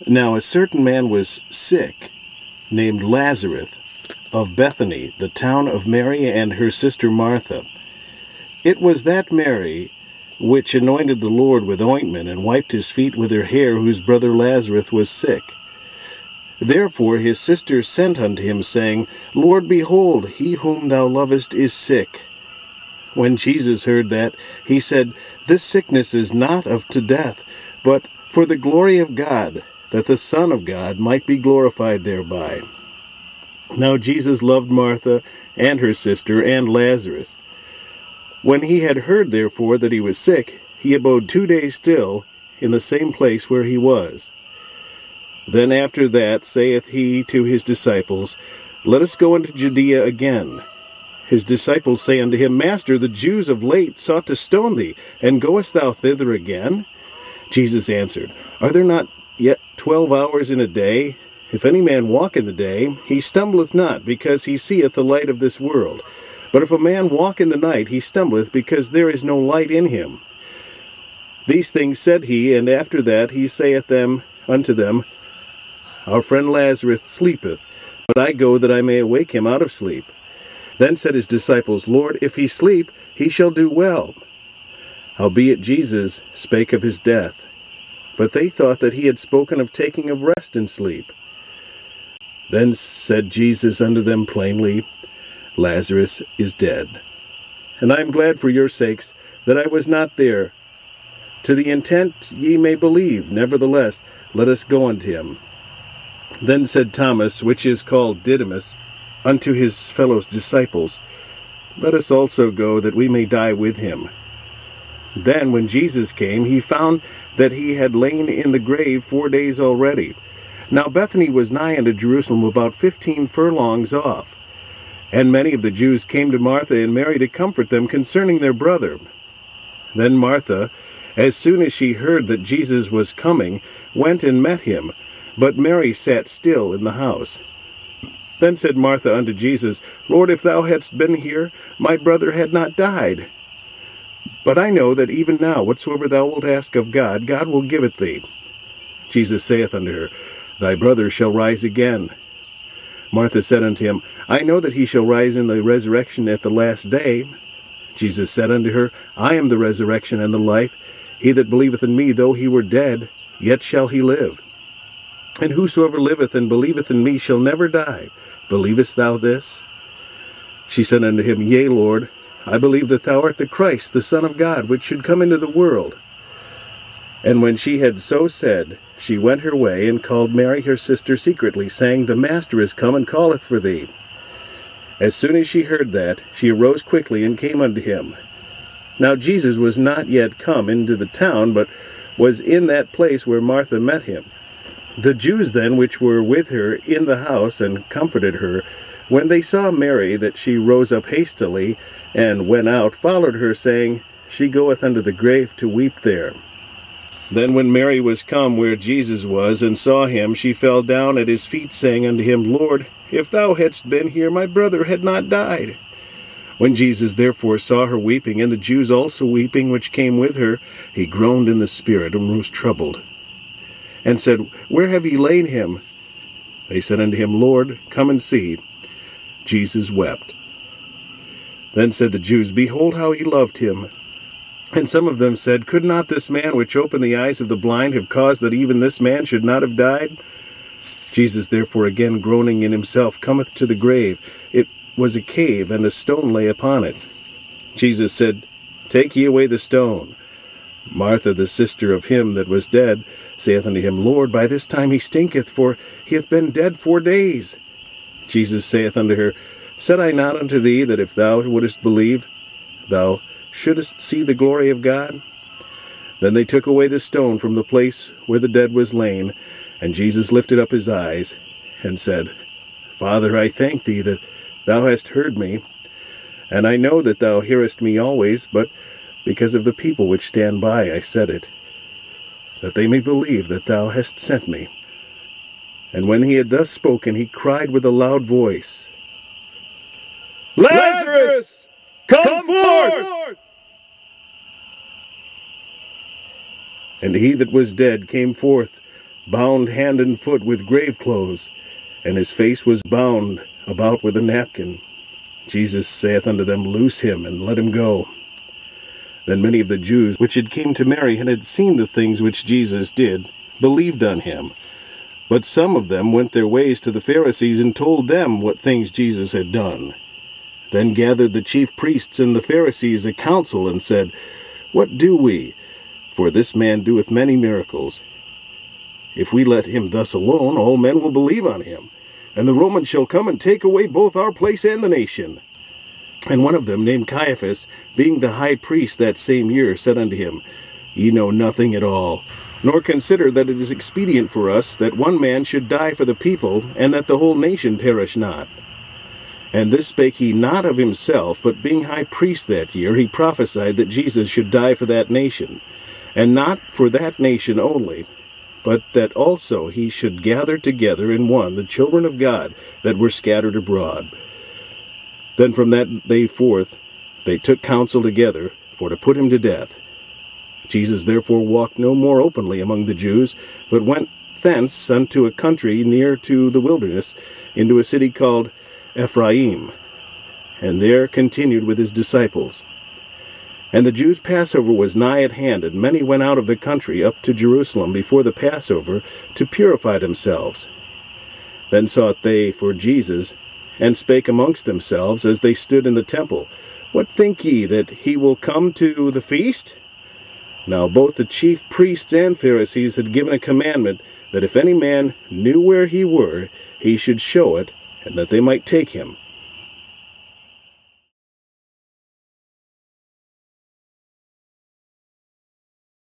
Now a certain man was sick, named Lazarus, of Bethany, the town of Mary and her sister Martha. It was that Mary which anointed the Lord with ointment, and wiped his feet with her hair, whose brother Lazarus was sick. Therefore his sister sent unto him, saying, Lord, behold, he whom thou lovest is sick. When Jesus heard that, he said, This sickness is not of to death, but for the glory of God, that the Son of God might be glorified thereby. Now Jesus loved Martha and her sister and Lazarus. When he had heard therefore that he was sick, he abode 2 days still in the same place where he was. Then after that saith he to his disciples, Let us go into Judaea again. His disciples say unto him, Master, the Jews of late sought to stone thee, and goest thou thither again? Jesus answered, Are there not yet 12 hours in a day? If any man walk in the day, he stumbleth not, because he seeth the light of this world. But if a man walk in the night, he stumbleth, because there is no light in him. These things said he, and after that he saith unto them, Our friend Lazarus sleepeth, but I go that I may awake him out of sleep. Then said his disciples, Lord, if he sleep, he shall do well. Howbeit Jesus spake of his death. But they thought that he had spoken of taking of rest and sleep. Then said Jesus unto them plainly, Lazarus is dead. And I am glad for your sakes that I was not there, to the intent ye may believe. Nevertheless, let us go unto him. Then said Thomas, which is called Didymus, unto his fellow disciples, Let us also go, that we may die with him. Then when Jesus came, he found that he had lain in the grave 4 days already. Now Bethany was nigh unto Jerusalem, about 15 furlongs off. And many of the Jews came to Martha and Mary to comfort them concerning their brother. Then Martha, as soon as she heard that Jesus was coming, went and met him, but Mary sat still in the house. Then said Martha unto Jesus, Lord, if thou hadst been here, my brother had not died. But I know that even now, whatsoever thou wilt ask of God, God will give it thee. Jesus saith unto her, Thy brother shall rise again. Martha said unto him, I know that he shall rise in the resurrection at the last day. Jesus said unto her, I am the resurrection and the life. He that believeth in me, though he were dead, yet shall he live. And whosoever liveth and believeth in me shall never die. Believest thou this? She said unto him, Yea, Lord, I believe that thou art the Christ, the Son of God, which should come into the world. And when she had so said, she went her way, and called Mary her sister secretly, saying, The Master is come, and calleth for thee. As soon as she heard that, she arose quickly, and came unto him. Now Jesus was not yet come into the town, but was in that place where Martha met him. The Jews then which were with her in the house, and comforted her, when they saw Mary, that she rose up hastily, and went out, followed her, saying, She goeth unto the grave to weep there. Then when Mary was come where Jesus was, and saw him, she fell down at his feet, saying unto him, Lord, if thou hadst been here, my brother had not died. When Jesus therefore saw her weeping, and the Jews also weeping which came with her, he groaned in the spirit, and was troubled, and said, Where have ye laid him? They said unto him, Lord, come and see. Jesus wept. Then said the Jews, Behold how he loved him. And some of them said, Could not this man which opened the eyes of the blind have caused that even this man should not have died? Jesus therefore again groaning in himself cometh to the grave. It was a cave, and a stone lay upon it. Jesus said, Take ye away the stone. Martha, the sister of him that was dead, saith unto him, Lord, by this time he stinketh, for he hath been dead 4 days. Jesus saith unto her, Said I not unto thee, that if thou wouldest believe, thou shouldest see the glory of God? Then they took away the stone from the place where the dead was lain, and Jesus lifted up his eyes, and said, Father, I thank thee that thou hast heard me, and I know that thou hearest me always, but because of the people which stand by I said it, that they may believe that thou hast sent me. And when he had thus spoken, he cried with a loud voice, Lazarus, come forth! And he that was dead came forth, bound hand and foot with grave clothes, and his face was bound about with a napkin. Jesus saith unto them, Loose him, and let him go. Then many of the Jews which had came to Mary and had seen the things which Jesus did, believed on him. But some of them went their ways to the Pharisees, and told them what things Jesus had done. Then gathered the chief priests and the Pharisees a council, and said, What do we? For this man doeth many miracles. If we let him thus alone, all men will believe on him, and the Romans shall come and take away both our place and the nation. And one of them, named Caiaphas, being the high priest that same year, said unto him, Ye know nothing at all, nor consider that it is expedient for us that one man should die for the people, and that the whole nation perish not. And this spake he not of himself, but being high priest that year, he prophesied that Jesus should die for that nation, and not for that nation only, but that also he should gather together in one the children of God that were scattered abroad. Then from that day forth they took counsel together for to put him to death. Jesus therefore walked no more openly among the Jews, but went thence unto a country near to the wilderness, into a city called Ephraim, and there continued with his disciples. And the Jews' Passover was nigh at hand, and many went out of the country up to Jerusalem before the Passover to purify themselves. Then sought they for Jesus, and spake amongst themselves as they stood in the temple, What think ye, that he will come to the feast? Now both the chief priests and Pharisees had given a commandment, that if any man knew where he were, he should show it, and that they might take him.